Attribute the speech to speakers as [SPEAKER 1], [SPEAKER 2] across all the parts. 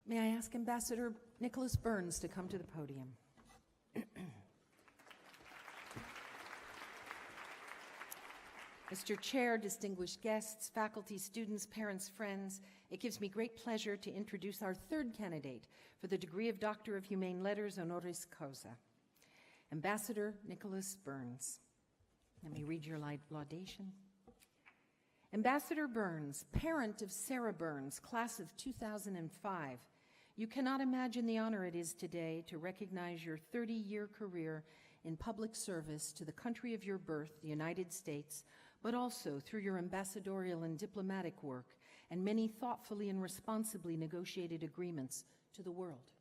[SPEAKER 1] May I ask Ambassador Nicolas Burns to come to the podium? Mr. Chair, distinguished guests, faculty, students, parents, friends, it gives me great pleasure to introduce our third candidate for the degree of Doctor of Humane Letters honoris causa, Ambassador Nicolas Burns. Let me read your laudation. Ambassador Burns, parent of Sarah Burns, class of 2005, you cannot imagine the honor it is today to recognize your 30-year career in public service to the country of your birth, the United States, but also through your ambassadorial and diplomatic work and many thoughtfully and responsibly negotiated agreements to the world.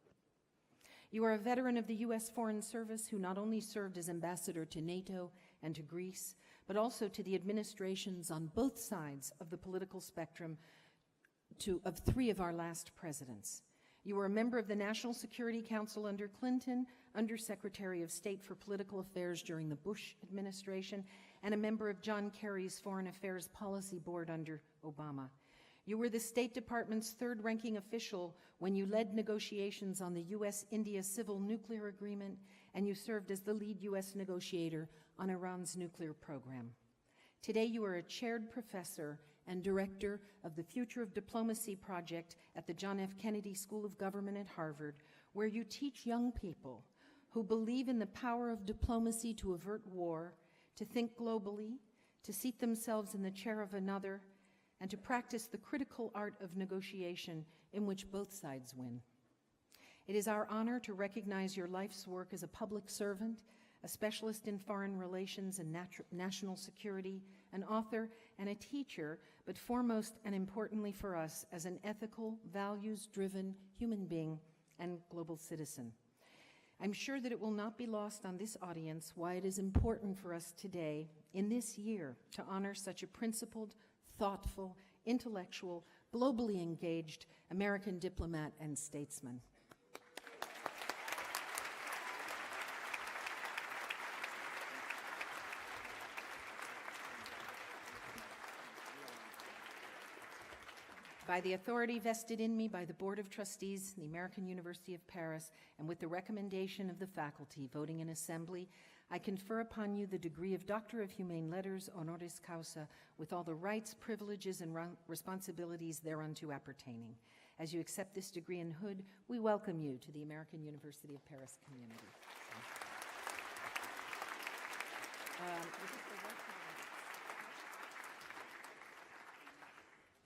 [SPEAKER 1] You are a veteran of the U.S. Foreign Service who not only served as ambassador to NATO and to Greece, but also to the administrations on both sides of the political spectrum of three of our last presidents. You were a member of the National Security Council under Clinton, Undersecretary of State for Political Affairs during the Bush administration, and a member of John Kerry's Foreign Affairs Policy Board under Obama. You were the State Department's third-ranking official when you led negotiations on the U.S.-India Civil Nuclear Agreement, and you served as the lead U.S. negotiator on Iran's nuclear program. Today, you are a chaired professor and director of the Future of Diplomacy project at the John F. Kennedy School of Government at Harvard, where you teach young people who believe in the power of diplomacy to avert war, to think globally, to seat themselves in the chair of another, and to practice the critical art of negotiation in which both sides win. It is our honor to recognize your life's work as a public servant, a specialist in foreign relations and national security, an author and a teacher, but foremost and importantly for us, as an ethical, values-driven human being and global citizen. I'm sure that it will not be lost on this audience why it is important for us today, in this year, to honor such a principled, thoughtful, intellectual, globally engaged American diplomat and statesman. By the authority vested in me by the Board of Trustees, the American University of Paris, and with the recommendation of the faculty voting in assembly, I confer upon you the degree of Doctor of Humane Letters honoris causa with all the rights, privileges, and responsibilities thereunto appertaining. As you accept this degree in hood, we welcome you to the American University of Paris community.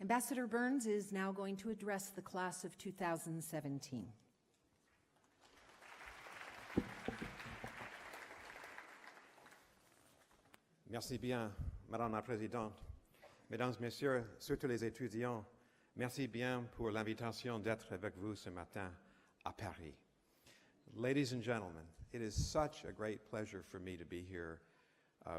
[SPEAKER 1] Ambassador Burns is now going to address the class of 2017.
[SPEAKER 2] Merci bien, Madame la Présidente. Mesdames, Messieurs, surtout les étudiants, merci bien pour l'invitation d'être avec vous ce matin à Paris. Ladies and gentlemen, it is such a great pleasure for me to be here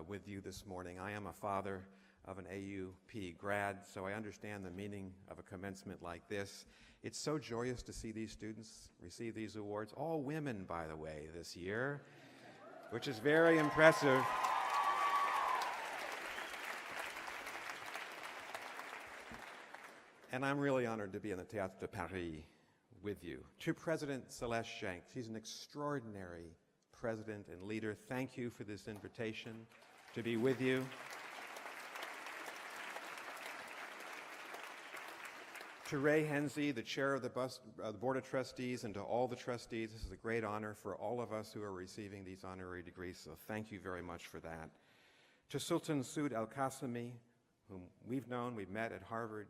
[SPEAKER 2] with you this morning. I am a father of an AUP grad, so I understand the meaning of a commencement like this. It's so joyous to see these students receive these awards, all women, by the way, this year, which is very impressive. And I'm really honored to be in the Théâtre de Paris with you. To President Celeste Schenck, she's an extraordinary president and leader. Thank you for this invitation to be with you. To Ray Henze, the chair of the Board of Trustees, and to all the trustees, this is a great honor for all of us who are receiving these honorary degrees, so thank you very much for that. To Sultan Soud Al-Qasimi, whom we've met at Harvard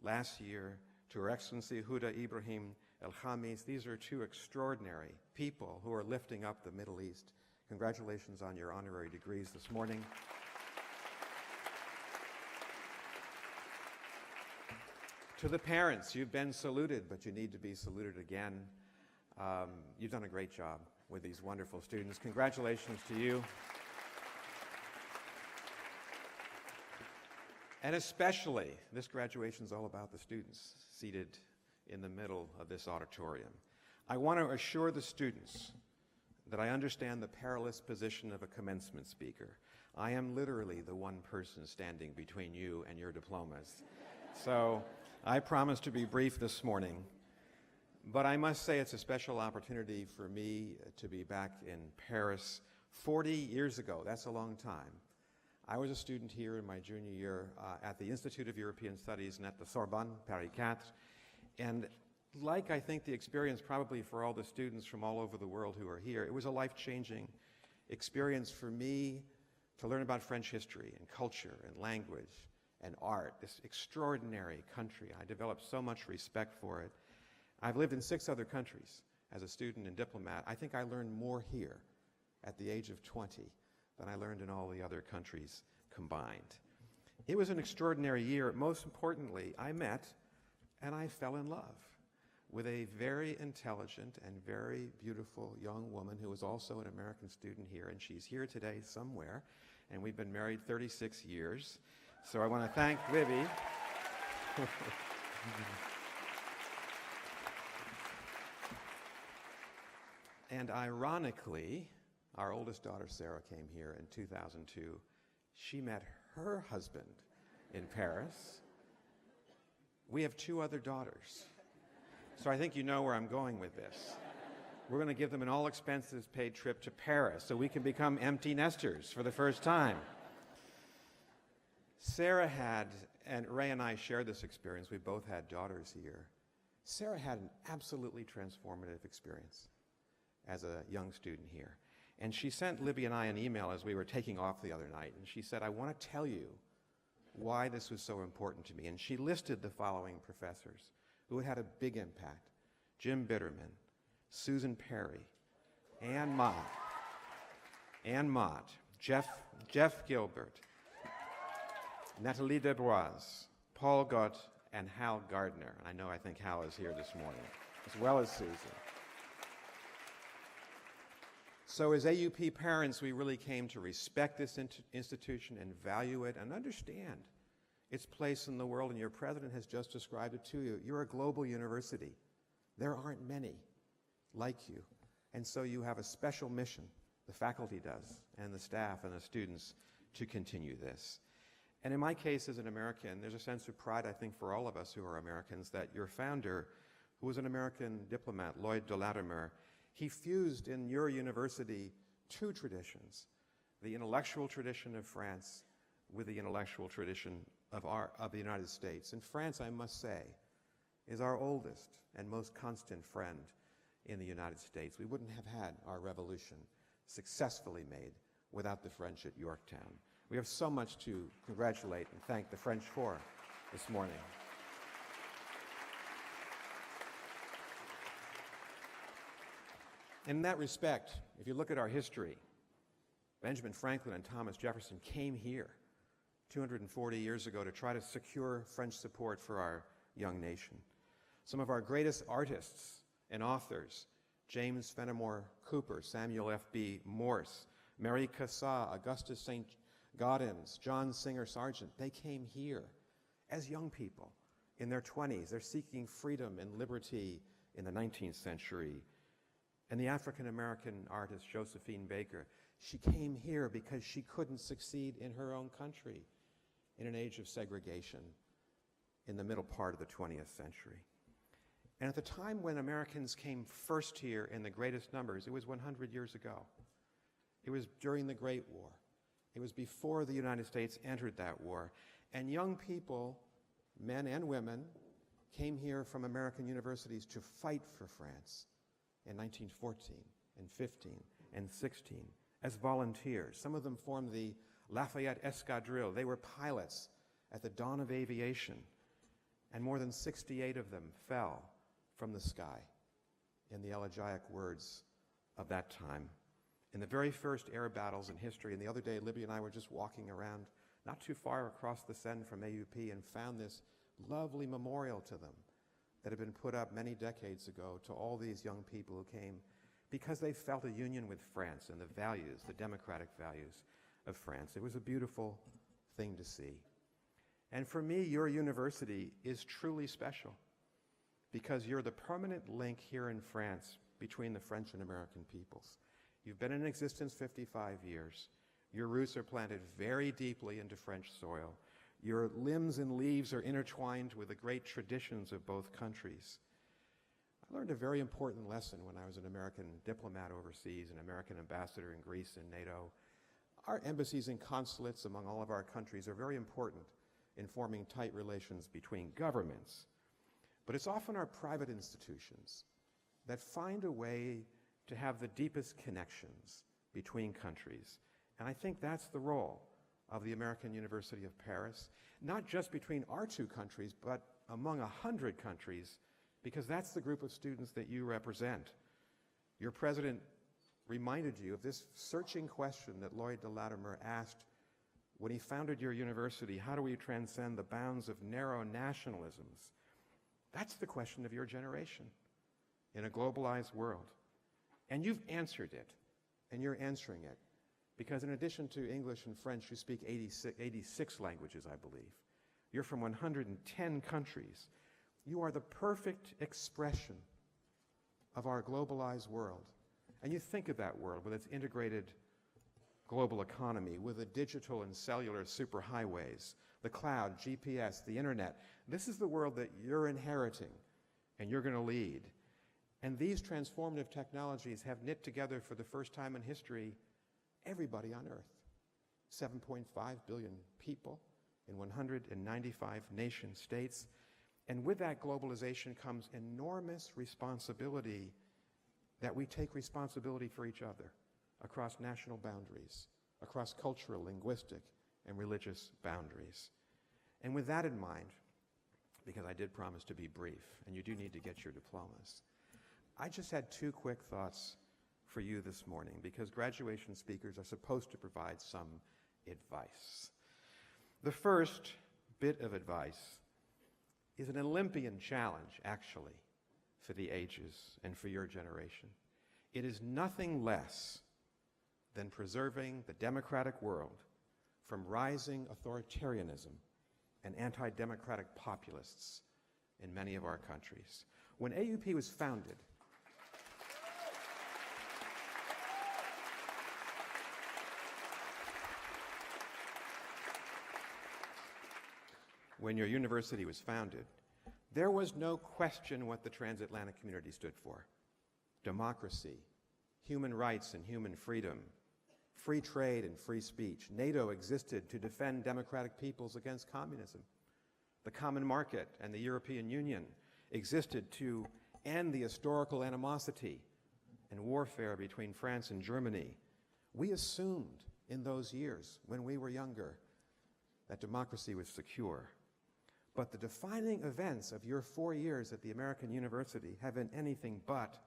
[SPEAKER 2] last year, to Her Excellency Huda Ibrahim El-Khamis, these are two extraordinary people who are lifting up the Middle East. Congratulations on your honorary degrees this morning. To the parents, you've been saluted, but you need to be saluted again. You've done a great job with these wonderful students. Congratulations to you. And especially, this graduation is all about the students seated in the middle of this auditorium. I want to assure the students that I understand the perilous position of a commencement speaker. I am literally the one person standing between you and your diplomas. So I promise to be brief this morning. But I must say it's a special opportunity for me to be back in Paris 40 years ago. That's a long time. I was a student here in my junior year at the Institute of European Studies and at the Sorbonne, Paris 4. And like I think the experience probably for all the students from all over the world who are here, it was a life-changing experience for me to learn about French history and culture and language and art, this extraordinary country. I developed so much respect for it. I've lived in 6 other countries as a student and diplomat. I think I learned more here at the age of 20 than I learned in all the other countries combined. It was an extraordinary year. Most importantly, I met and I fell in love with a very intelligent and very beautiful young woman who was also an American student here, and she's here today somewhere, and we've been married 36 years. So I want to thank Libby. And ironically, our oldest daughter, Sarah, came here in 2002. She met her husband in Paris. We have 2 other daughters. So I think you know where I'm going with this. We're going to give them an all-expenses-paid trip to Paris so we can become empty nesters for the first time. Sarah had, and Ray and I shared this experience, we both had daughters here. Sarah had an absolutely transformative experience as a young student here. And she sent Libby and I an email as we were taking off the other night, and she said, I want to tell you why this was so important to me. And she listed the following professors who had a big impact: Jim Bitterman, Susan Perry, Ann Mott, Jeff Gilbert, Nathalie Desbois, Paul Gott, and Hal Gardner. I think Hal is here this morning, as well as Susan. So as AUP parents, we really came to respect this institution and value it and understand its place in the world, and your president has just described it to you. You're a global university. There aren't many like you, and so you have a special mission, the faculty does, and the staff and the students, to continue this. And in my case as an American, there's a sense of pride, I think, for all of us who are Americans, that your founder, who was an American diplomat, Lloyd de Latimer, he fused in your university 2 traditions: the intellectual tradition of France with the intellectual tradition of the United States. And France, I must say, is our oldest and most constant friend in the United States. We wouldn't have had our revolution successfully made without the French at Yorktown. We have so much to congratulate and thank the French for this morning. In that respect, if you look at our history, Benjamin Franklin and Thomas Jefferson came here 240 years ago to try to secure French support for our young nation. Some of our greatest artists and authors, James Fenimore Cooper, Samuel F.B. Morse, Mary Cassatt, Augustus St. Gaudens, John Singer Sargent, they came here as young people in their 20s. They're seeking freedom and liberty in the 19th century. And the African-American artist Josephine Baker, she came here because she couldn't succeed in her own country in an age of segregation in the middle part of the 20th century. And at the time when Americans came first here in the greatest numbers, it was 100 years ago. It was during the Great War. It was before the United States entered that war. And young people, men and women, came here from American universities to fight for France in 1914 and 15 and 16 as volunteers. Some of them formed the Lafayette Escadrille. They were pilots at the dawn of aviation, and more than 68 of them fell from the sky, in the elegiac words of that time. In the very first air battles in history, and the other day, Libby and I were just walking around not too far across the Seine from AUP and found this lovely memorial to them that had been put up many decades ago to all these young people who came because they felt a union with France and the values, the democratic values of France. It was a beautiful thing to see. And for me, your university is truly special because you're the permanent link here in France between the French and American peoples. You've been in existence 55 years. Your roots are planted very deeply into French soil. Your limbs and leaves are intertwined with the great traditions of both countries. I learned a very important lesson when I was an American diplomat overseas, an American ambassador in Greece and NATO. Our embassies and consulates among all of our countries are very important in forming tight relations between governments. But it's often our private institutions that find a way to have the deepest connections between countries. And I think that's the role of the American University of Paris, not just between our two countries, but among 100 countries, because that's the group of students that you represent. Your president reminded you of this searching question that Lloyd de Latimer asked when he founded your university: how do we transcend the bounds of narrow nationalisms? That's the question of your generation in a globalized world. And you've answered it, and you're answering it, because in addition to English and French, you speak 86 languages, I believe. You're from 110 countries. You are the perfect expression of our globalized world. And you think of that world with its integrated global economy, with the digital and cellular superhighways, the cloud, GPS, the internet. This is the world that you're inheriting and you're going to lead. And these transformative technologies have knit together for the first time in history everybody on Earth. 7.5 billion people in 195 nation states. And with that globalization comes enormous responsibility, that we take responsibility for each other across national boundaries, across cultural, linguistic, and religious boundaries. And with that in mind, because I did promise to be brief, and you do need to get your diplomas, I just had two quick thoughts for you this morning, because graduation speakers are supposed to provide some advice. The first bit of advice is an Olympian challenge, actually, for the ages and for your generation. It is nothing less than preserving the democratic world from rising authoritarianism and anti-democratic populists in many of our countries. When AUP was founded, when your university was founded, there was no question what the transatlantic community stood for. Democracy, human rights and human freedom, free trade and free speech. NATO existed to defend democratic peoples against communism. The common market and the European Union existed to end the historical animosity and warfare between France and Germany. We assumed in those years, when we were younger, that democracy was secure. But the defining events of your 4 years at the American University have been anything but,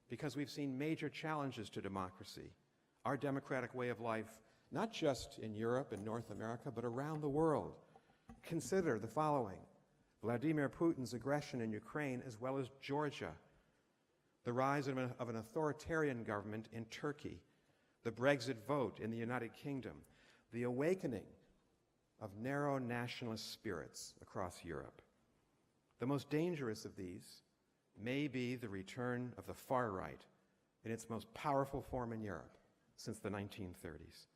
[SPEAKER 2] because we've seen major challenges to democracy, our democratic way of life, not just in Europe and North America, but around the world. Consider the following: Vladimir Putin's aggression in Ukraine, as well as Georgia, the rise of an authoritarian government in Turkey, the Brexit vote in the United Kingdom, the awakening of narrow nationalist spirits across Europe. The most dangerous of these may be the return of the far right in its most powerful form in Europe since the 1930s.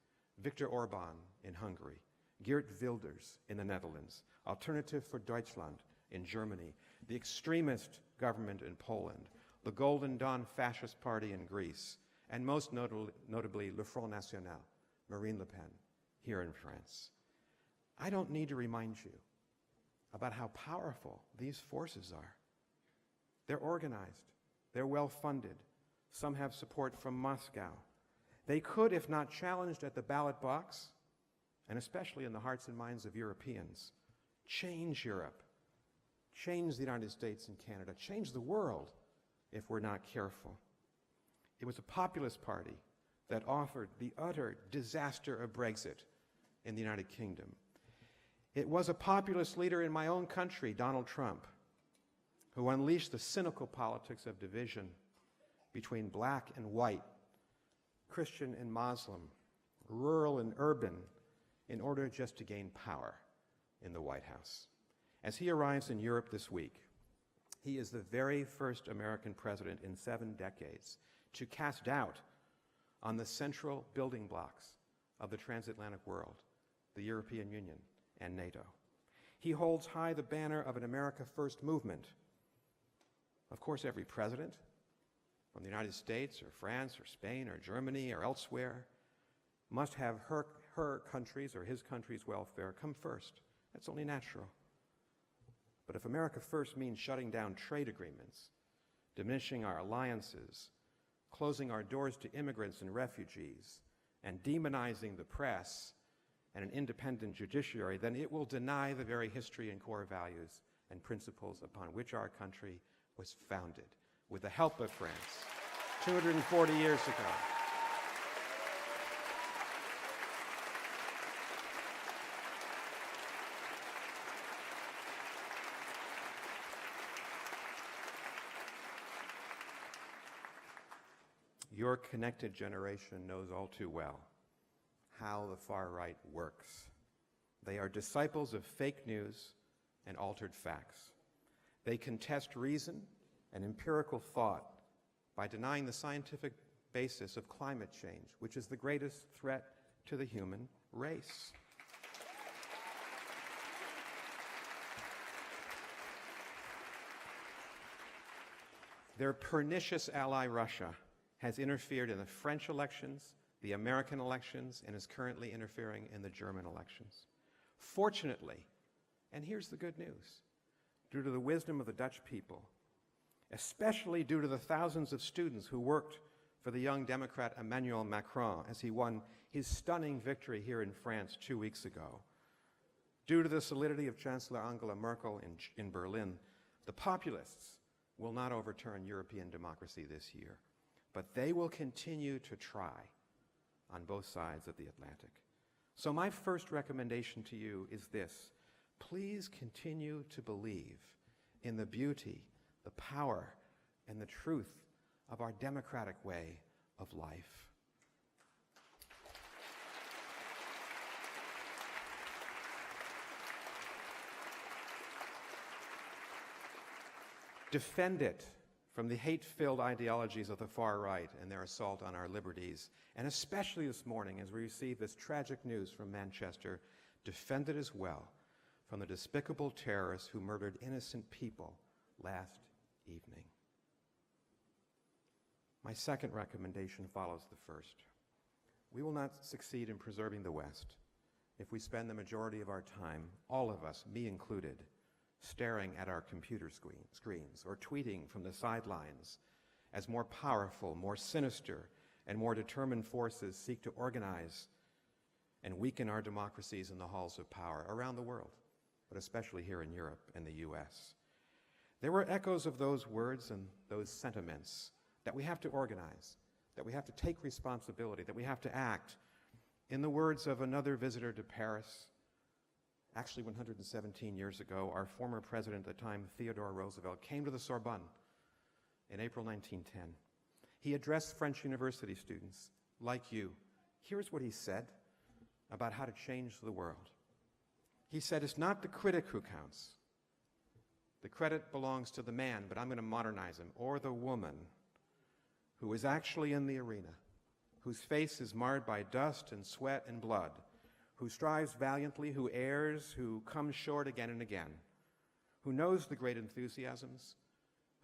[SPEAKER 2] Viktor Orban in Hungary, Geert Wilders in the Netherlands, Alternative for Deutschland in Germany, the extremist government in Poland, the Golden Dawn fascist party in Greece, and most notably Le Front National, Marine Le Pen, here in France. I don't need to remind you about how powerful these forces are. They're organized, they're well-funded, some have support from Moscow. They could, if not challenged at the ballot box, and especially in the hearts and minds of Europeans, change Europe, change the United States and Canada, change the world if we're not careful. It was a populist party that offered the utter disaster of Brexit in the United Kingdom. It was a populist leader in my own country, Donald Trump, who unleashed the cynical politics of division between black and white, Christian and Muslim, rural and urban, in order just to gain power in the White House. As he arrives in Europe this week, he is the very first American president in 7 decades to cast doubt on the central building blocks of the transatlantic world, the European Union and NATO. He holds high the banner of an America First movement, Of course, every president from the United States or France or Spain or Germany or elsewhere must have her country's or his country's welfare come first. That's only natural. But if America first means shutting down trade agreements, diminishing our alliances, closing our doors to immigrants and refugees, and demonizing the press and an independent judiciary, then it will deny the very history and core values and principles upon which our country was founded, with the help of France 240 years ago. Your connected generation knows all too well how the far right works. They are disciples of fake news and altered facts. They contest reason and empirical thought by denying the scientific basis of climate change, which is the greatest threat to the human race. Their pernicious ally, Russia, has interfered in the French elections, the American elections, and is currently interfering in the German elections. Fortunately, and here's the good news, due to the wisdom of the Dutch people, especially due to the thousands of students who worked for the young Democrat Emmanuel Macron as he won his stunning victory here in France 2 weeks ago, due to the solidity of Chancellor Angela Merkel in Berlin, the populists will not overturn European democracy this year. But they will continue to try on both sides of the Atlantic. So my first recommendation to you is this: please continue to believe in the beauty, the power, and the truth of our democratic way of life. Defend it from the hate-filled ideologies of the far right and their assault on our liberties, and especially this morning as we receive this tragic news from Manchester, defend it as well from the despicable terrorists who murdered innocent people last evening. My second recommendation follows the first. We will not succeed in preserving the West if we spend the majority of our time, all of us, me included, staring at our computer screens or tweeting from the sidelines as more powerful, more sinister, and more determined forces seek to organize and weaken our democracies in the halls of power around the world, but especially here in Europe and the US. There were echoes of those words and those sentiments that we have to organize, that we have to take responsibility, that we have to act. In the words of another visitor to Paris, actually 117 years ago, our former president at the time, Theodore Roosevelt, came to the Sorbonne in April 1910. He addressed French university students like you. Here's what he said about how to change the world. He said, "It's not the critic who counts. The credit belongs to the man, but I'm going to modernize him, or the woman who is actually in the arena, whose face is marred by dust and sweat and blood, who strives valiantly, who errs, who comes short again and again, who knows the great enthusiasms,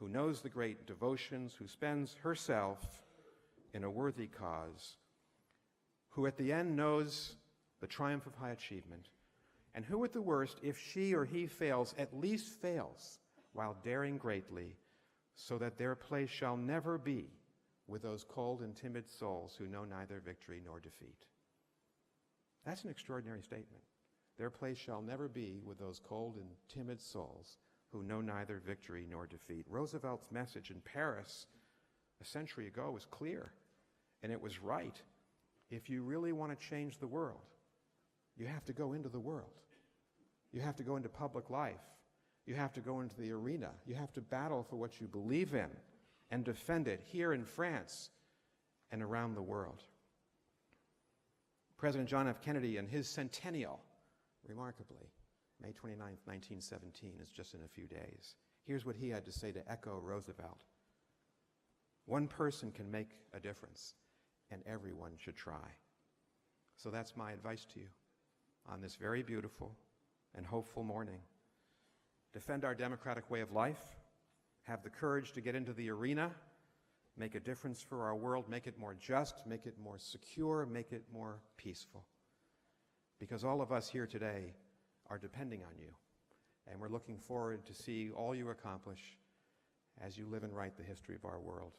[SPEAKER 2] who knows the great devotions, who spends herself in a worthy cause, who at the end knows the triumph of high achievement, and who at the worst, if she or he fails, at least fails while daring greatly, so that their place shall never be with those cold and timid souls who know neither victory nor defeat." That's an extraordinary statement. Their place shall never be with those cold and timid souls who know neither victory nor defeat. Roosevelt's message in Paris a century ago was clear, and it was right. If you really want to change the world, you have to go into the world. You have to go into public life. You have to go into the arena. You have to battle for what you believe in and defend it here in France and around the world. President John F. Kennedy and his centennial, remarkably, May 29, 1917, is just in a few days. Here's what he had to say to echo Roosevelt. "One person can make a difference, and everyone should try." So that's my advice to you on this very beautiful and hopeful morning. Defend our democratic way of life have the courage to get into the arena, make a difference for our world, make it more just, make it more secure, make it more peaceful. Because all of us here today are depending on you, and we're looking forward to see all you accomplish as you live and write the history of our world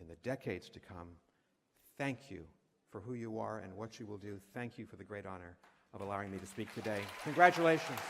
[SPEAKER 2] in the decades to come. Thank you for who you are and what you will do. Thank you for the great honor of allowing me to speak today. Congratulations.